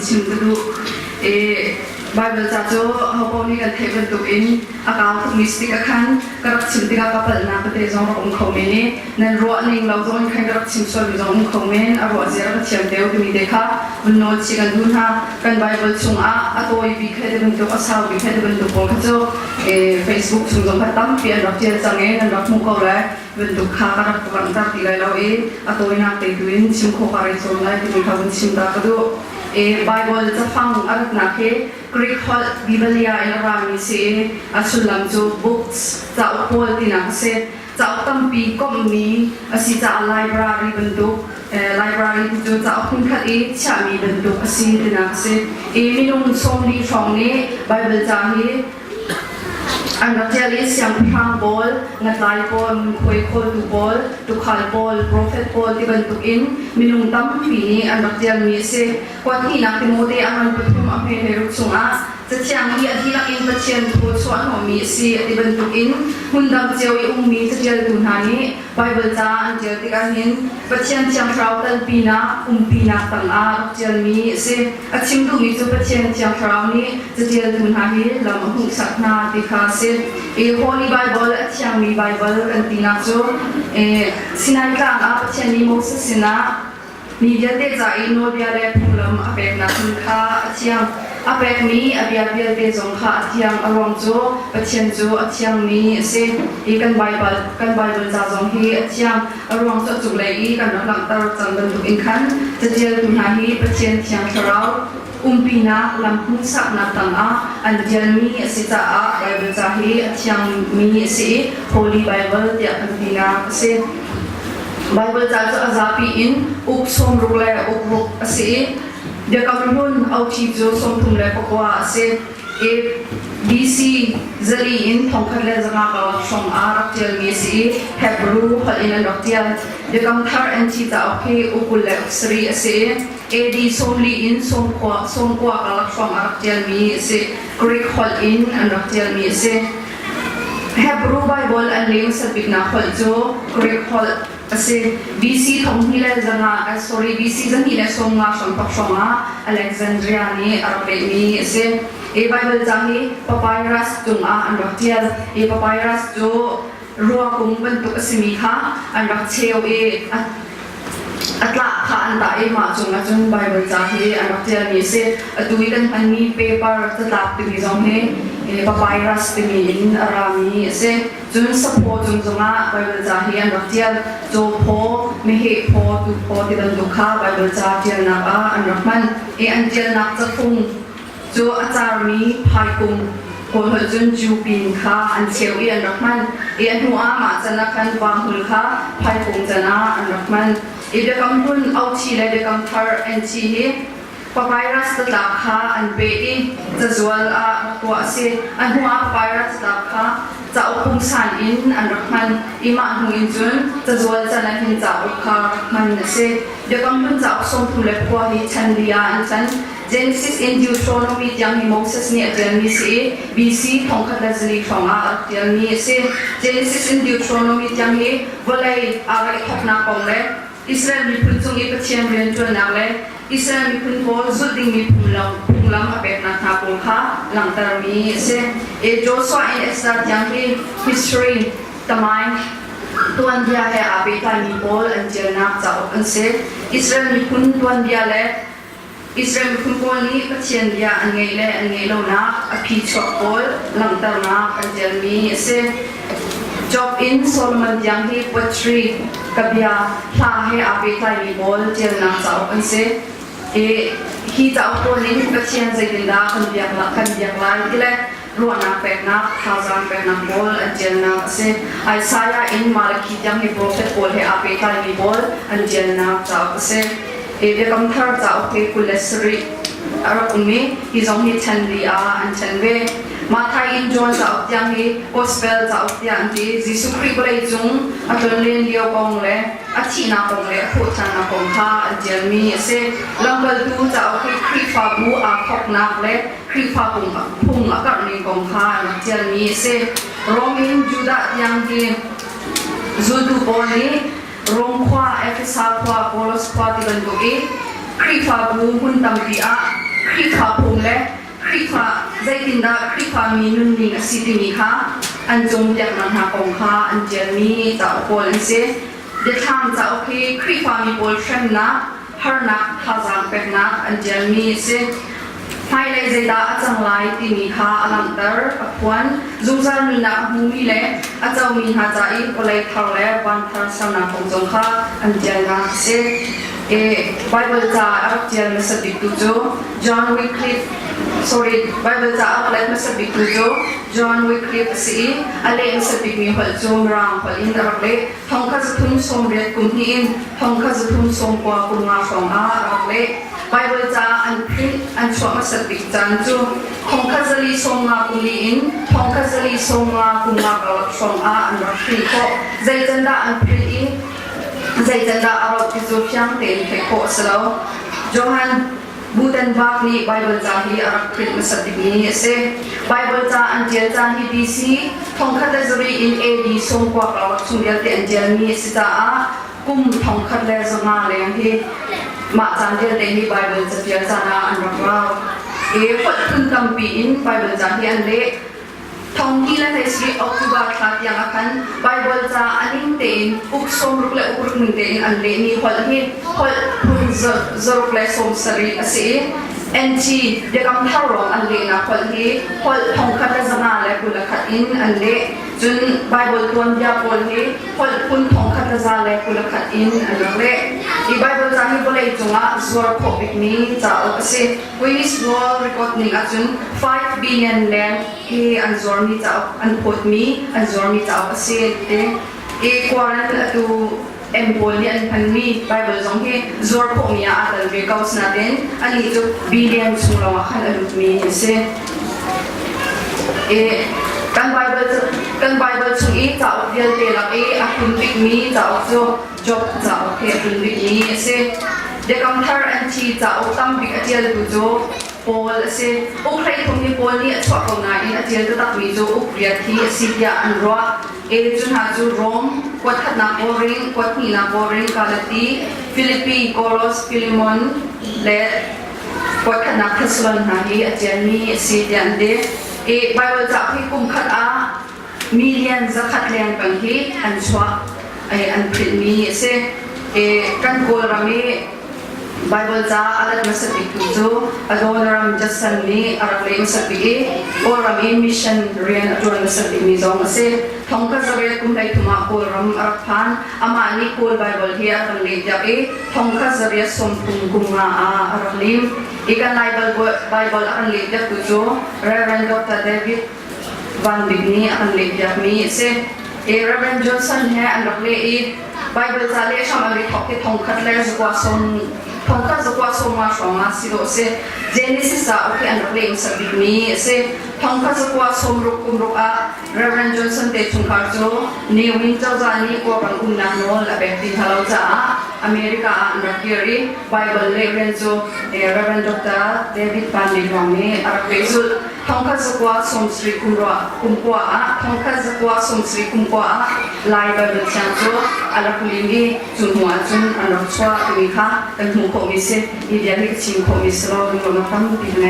친구도 Bible 자주 하고니까 대변도인 아까 미스티가 칸 그렇 침대가 까발나 그때 좀 공코메니 난 로아닝 라우존 칸 그렇 침소 좀 공코멘 아로 아지라 침대오 그미데카 문노 시간 눈하 간 바이블 중아 아도이 비케드분도 아사우 비케드분도 볼가죠 페이스북 중종 갔다 비엔 럭지장에 난 럭무거래 분도 카가락 부강다 디가이라위 아도이 나테두인 침코 가리소나 디미카분 침다가도 Bible จะฟังอันนักกรีกบิเบลียอินรามิเซอสุลัมจูบุ๊กส์จะอุปโภคที่นักเซจะอุตัมปีก็มีอาศิจะไลบรารีบรรทุกไลบรารีจูจะอุปคัดชามีบรรทุกอาศิที่นักเซมีนุ่งทรงดีช่องนี้ Bible จะให้อันดับที่เรียกเสียงพรางบอลนักไล่บอลคุยคนดูบอลดูข่าวบอลโปรเฟตบอลที่บรรทุกอินมีนุ่งตั้มปีนี้อันดับที่มีเสกว่าที่นักที่โมเดลอันนั้นเป็นผู้มาเป็นเฮรุสุงอาจะเชียงที่อธิรักอินประเชียนผู้ชวนของมีเสที่บรรทุกอินหุ่นดำเจียวอุ้มมีจะเจอดูนานี้ไบเบิลจ้าอันเจอที่การเห็นประเชียนเชียงเราตันปีนาปีนาต่างอาเจอมีเสอาชิมดูมีจุประเชียนเชียงเรานี้จะเจอดูนานี้ลำหุ่นสักนาที่ขาเสHoly Bible at siyang may Bible kan tinakso sinay kang apat siya ni Moses sina niya te za ino biare pulam apek na kha at siyang apek mi abiabial te zong kha at siyang arong jo at siyang jo at siyang mi se kan Bible za zong hi at siyang arong jo zulay kan lang tar chang ban tukin khan jajel tunahi at siyang sharau Umpina lampung sak na tanga an jalmi sita a Bible zahi atyang mi si Holy Bible dia kantina kasi Bible zazo azapi in uk som rule uk asi dia kamun au chi jo som tumle pakwa asi BC zali in thongkhle zanga ka som arak jalmi si Hebrew halina doktial dia kam thar and chi ta okay ukul le sri asi AD somli in somkwa kalak from araktial mi se Greek hol in and araktial mi se Hebrew Bible and leong sa bigna hol jo Greek hol ase BC thonghile zanga BC zanghile somnga sompakshonga Alexandria ni Arabe mi se Bible zahi papyrus tunga and araktial papyrus jo ruwa kung bentuk asimi kha and araktial atla kha anta ma chung chung Bible zahi anaktia mi se tuikan pani paper tatap ti zong he papyrus ti in arami se jun sapo chung chunga Bible zahi anaktia jo pho me he pho tu pho ti dan dukha Bible zahi na ba anakman antial nak chafung jo achar mi phai kumคนหัวจนจูปีนค่ะอันเชียวอันรักมันอันหัวมาจะนักขันวางหุ่นค่ะภายคงจะน่าอันรักมันเดี๋ยวกำหุ่นเอาชีเลยเดี๋ยวกำทาร์อันชีนี้ปะไปรัสตะค่ะอันเบอีจะจวลตัวเสียอันหัวปะไปรัสตะค่ะจะเอาคุ้มสันอินอันรักมันมาหุ่นจุนจะจวลจะนักหินจะเอาค่ะมันเสียเดี๋ยวกำหุ่นจะเอาส่งทุเล็บกว่าที่ฉันเรียนฉันGenesis and Deuteronomy yang ni Moses ni ajan ni si BC thongkhat lazli thonga ajan ni si Genesis and Deuteronomy yang ni bolai arai thokna kongle Israel mi punchung i pachian ren chon nagle Israel mi pun ko zuding mi punglam apek na thapul kha langtar mi si Joshua and Esther yang ni history tamai tuan dia he abita ni bol anjel nak chao anse Israel mi pun tuan dia le Israel kumpul ni pacian dia angai lo na api chokol langtar na kanjel mi se job in Solomon yang hi potri kabia tha he ape tai ni bol jel na chao an se hi chao ko ni pacian zaidinda kan biak lai dile ruana pek na thazan pek na bol anjel na se Isaiah in Malachi yang hi prophet bol he ape tai ni bol anjel na chao se dia kam thar cha okay kulesri ara umi izong hi chanli an chanwe mathai in John cha tyang hi gospel cha tyang ji Jisu Christ bolai chung atol len lio kong le achi na kong le khu chan na kong kha anjelmi se langal tu cha okay krifa bu a khok nak le krifa pung akar ni kong kha anjelmi se Romin Juda yang ji zudu boni Rongkwa, Efesa kwa, Polos kwa, Tiban Toge, Krifa bu hun tam dia คริฟ้าพงและคริฟ้าใจตินดาคริฟ้ามีนุ่นนิ่งสิติมีค่ะอันจงจากนั้นหากองค่ะอันเจมีจะโอปอลเซเดี๋ยวทำจะโอเคคริฟ้ามีโอลเฟรมนะฮาร์นักฮาซังเป็กนักอันเจมีเซไฮไลท์ใจดาจังไลติมีค่ะอลังเตอร์อภวนจุงจานุนักมูมีเลอาจจะมีหาใจโอเลยทาร์เลวันทาร์สนาของจงค่ะอันเจนักเซBible จะอักเจียนมาสบิตุโจ John Wycliffe sorry Bible จะอักเล็ดมาสบิตุโจ John Wycliffe สิอะไรมาสบิมีหัวโจมรังหัวอินทรักเล่ทองข้าจะทุ่มสมเด็จกุมหินทองข้าจะทุ่มสมกว่ากุมงาฟองอารักเล่ Bible จะอันพิษอันชัวมาสบิจันจูทองข้าจะลีสมงากุมหินทองข้าจะลีสมงากุมงากลักฟองอาอันรักพิษก็ใจจันดาอันพิษอินใจจันดาอารมณ์ที่สุดยังเต็มเทโคสโลจอฮันบูตันบากนี่ไบเบิลจาฮีอารักคริสต์มาสตินี้เสไบเบิลจาอันเจลจาฮีบีซีทองคัดจะรีอินเอดีส่งกว่าเราชุมเดียร์เตอันเจลนี้สิจ้ากุมทองคัดเลสมาเลยที่มาจานเดียร์เตนี่ไบเบิลจะเจลจานาอันรักเราฟัดคุณตัมปีอินไบเบิลจาฮีอันเล่ทองที่และในสีออกตุบาทัดยังอาคันไบเบิลจะอันนี้เต็นอุกสมรุกและอุกรุกหนึ่งเต็นอันเล่นี่คนที่คนพุ่งจรุกและสมสรีสิเอ็นจีเดี๋ยวคำท่ารองอันเล่นะคนที่คนทองคัดและสนาและกุลคัดอินอันเล่จนไบเบิลตัวยาคนที่คนคุณทองคัดและสนาและกุลคัดอินอันเล่อีไบเบิลจะให้บริจงอ่ะสวรรค์ขบิกนี้จะเอาไปสิวินิสโนรีคอร์ดนิ่งอ่ะจน5 billion landที่อันสวรรค์นี้จะเอาอันพูดมีอันสวรรค์นี้จะเอาไปสิเอกวารันตัวเอ็มโพลีอันพันมีไบเบิลจงที่สวรรค์ขมีอ่ะอันเบกาวส์นาเดนอันนี้ตัว billion สุราว่าขันอันมีสิกันไบเบิลช่วยจะเอาเดียร์เตลักอาคุณบิ๊กมีจะเอาจบจะเอาอาคุณบิ๊กมีเสเด็กคำทาร์อันที่จะเอาตั้มบิ๊กอาเดียร์ดูโจโพลเสอุใครคงมีโพลนี่ช่วยเขาหน่อยอาเดียร์จะตักมีโจอุเรียที่สิทยาอันรัวจุนหาจูโรมกวดขัดนักโบริงกวดหีนักโบริงกาลตีฟิลิปปีโกลอสฟิลิมอนและกวดขัดนักเทสลอนหาฮีอาเดียร์มีสิทยาอันเดไบเบิลจะให้กุมขัดมิลเลียนจะขัดแรงบางทีอันชัวอันพริมีเสกันโกรามีไบเบิลจะอะไรมาสักทีกูจูอดอนรามจัสซันนี้อะไรเลยมาสักทีโอรามีมิชชันเรียนอดอนมาสักทีมีจงเสทองก็จะเรียกกุมได้ทุมาโกรามอารักพันอามานี่โกลไบเบิลที่อากันเลยจะทองก็จะเรียกสมทุนกุมมาอารักลิมอีกันไบเบิลอากันเลยจะกูจูเรเวนดร. David Van Bigni akan lihat mi se Reverend Johnson है अंदर ले बाइबल चाले शामिल ठोके ठोंकत ले जुआसों ठोंकत जुआसों माशोंगा सिरो से जेनेसिस आ ओके अंदर ले इंसबिक मी से ठोंकत जुआसों रुक आ Reverend Johnson ते ठोंकार जो न्यूइन जानी को बंग उन्ना नोल अबेक्टी हलाउ जा अमेरिका अंदर गिरी बाइबल ले Reverend Dr. David Van Bigni अरब बेजुलทองคัสกัวสมศรีคุมรัวคุมกัวทองคัสกัวสมศรีคุมกัวลายแบบเชียงจูอาราคุลิมีจุนหัวจุนอันรักชัวตุมิค่ะกันหูโคมิเซอีเดียลิกชิมโคมิสโลดูมาตั้งปีไหน